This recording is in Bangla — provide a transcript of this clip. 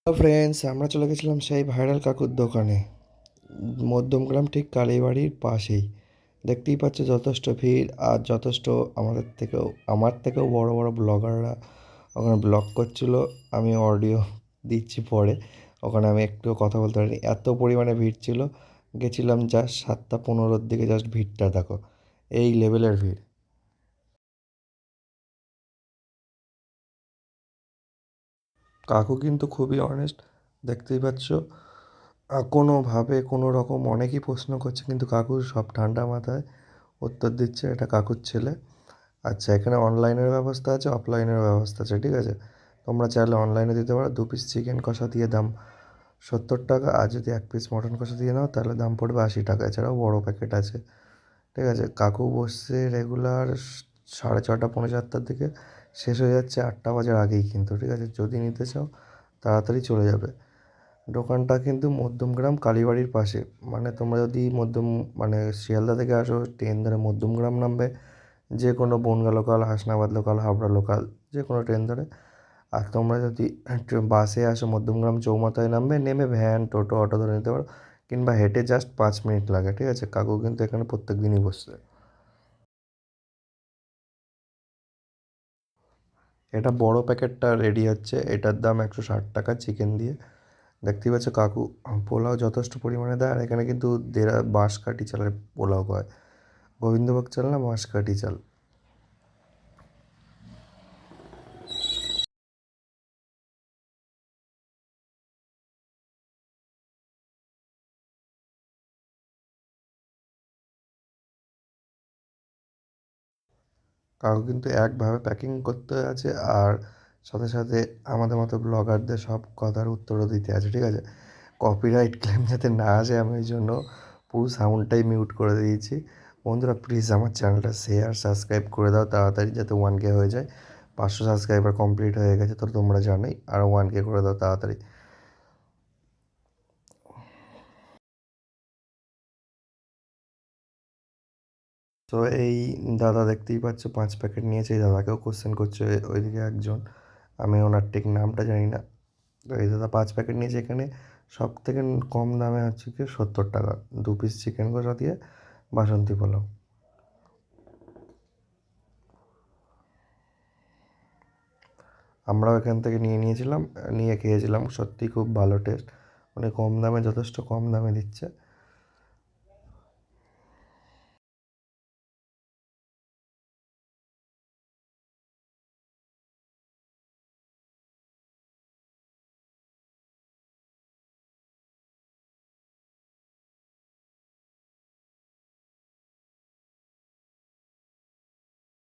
হ্যালো ফ্রেন্ডস, আমরা চলে গেছিলাম সেই ভাইরাল কাকুর দোকানে। মধ্যমগ্রাম ঠিক কালীবাড়ির পাশেই। দেখতেই পাচ্ছ যথেষ্ট ভিড়, আর যথেষ্ট আমার থেকেও বড় বড় ব্লগাররা ওখানে ব্লগ করছিল। আমি অডিও দিচ্ছি পরে। ওখানে আমি একটু কথা বলতে পারিনি, এত পরিমাণে ভিড় ছিল। গেছিলাম জাস্ট 7:15-র দিকে, জাস্ট ভিড়টা দেখো, এই লেভেলের ভিড়। কাকু কিন্তু খুবই অনেস্ট, দেখতেই পাচ্ছ। কোনোভাবে কোনো রকম অনেকেই প্রশ্ন করছে, কিন্তু কাকু সব ঠান্ডা মাথায় উত্তর দিচ্ছে। এটা কাকুর ছেলে। আচ্ছা, এখানে অনলাইনের ব্যবস্থা আছে, অফলাইনের ব্যবস্থা আছে, ঠিক আছে। তোমরা চাইলে অনলাইনে দিতে পারো। 2 পিস চিকেন কষা দিয়ে দাম 70 টাকা, আর যদি 1 পিস মটন কষা দিয়ে নাও তাহলে দাম পড়বে 80 টাকা। এছাড়াও বড়ো প্যাকেট আছে, ঠিক আছে। কাকু বসছে রেগুলার 6:30 পৌনে 7টার দিকে, শেষ হয়ে যাচ্ছে 8টা বাজার আগেই কিন্তু, ঠিক আছে। যদি নিতে চাও তাড়াতাড়ি চলে যাবে। দোকানটা কিন্তু মধ্যমগ্রাম কালীবাড়ির পাশে। মানে তোমরা যদি মানে শিয়ালদা থেকে আসো, ট্রেন ধরে মধ্যমগ্রাম নামবে। যে কোনো Bongaon local, Hasnabad local, Habra local, যে কোনো ট্রেন ধরে। আর তোমরা যদি বাসে আসো, মধ্যমগ্রাম চৌমাথায় নামবে, নেমে ভ্যান, টোটো, অটো ধরে নিতে পারো, কিংবা হেঁটে জাস্ট 5 মিনিট লাগে, ঠিক আছে। কাকু কিন্তু এখানে প্রত্যেক দিনই বসছে। এটা বড় প্যাকেটটা রেডি হচ্ছে, এটার দাম 160 টাকা চিকেন দিয়ে। দেখতেই পাচ্ছ কাকু পোলাও যথেষ্ট পরিমাণে দেয়। আর এখানে কিন্তু বাঁশকাঠি চালের পোলাও হয়, গোবিন্দভোগ চাল না, বাঁশকাঠি চাল। কাকু কিন্তু একভাবে প্যাকিং করতে আছে, আর সাথে সাথে আমাদের মতো ব্লগারদের সব কথার উত্তরও দিতে আছে, ঠিক আছে। কপিরাইট ক্লেম যাতে না আসে, আমি এই জন্য পুরো সাউন্ডটাই মিউট করে দিয়েছি। বন্ধুরা প্লিজ আমার চ্যানেলটা শেয়ার সাবস্ক্রাইব করে দাও তাড়াতাড়ি, যাতে 1K হয়ে যায়। 500 সাবস্ক্রাইবার কমপ্লিট হয়ে গেছে, তো তোমরা জানোই, আর 1K করে দাও তাড়াতাড়ি। তো এই দাদা দেখতেই পাচ্ছ 5 প্যাকেট নিয়েছে। এই দাদাকেও কোশ্চেন করছে ওইদিকে একজন, আমি ওনার ঠিক নামটা জানি না। তো এই দাদা 5 প্যাকেট নিয়েছে। এখানে সব থেকে কম দামে হচ্ছে কি 70 টাকা, 2 পিস চিকেন কষা দিয়ে বাসন্তী পোলাও। আমরাও এখান থেকে নিয়েছিলাম, নিয়ে খেয়েছিলাম, সত্যি খুব ভালো টেস্ট। মানে কম দামে, যথেষ্ট কম দামে দিচ্ছে।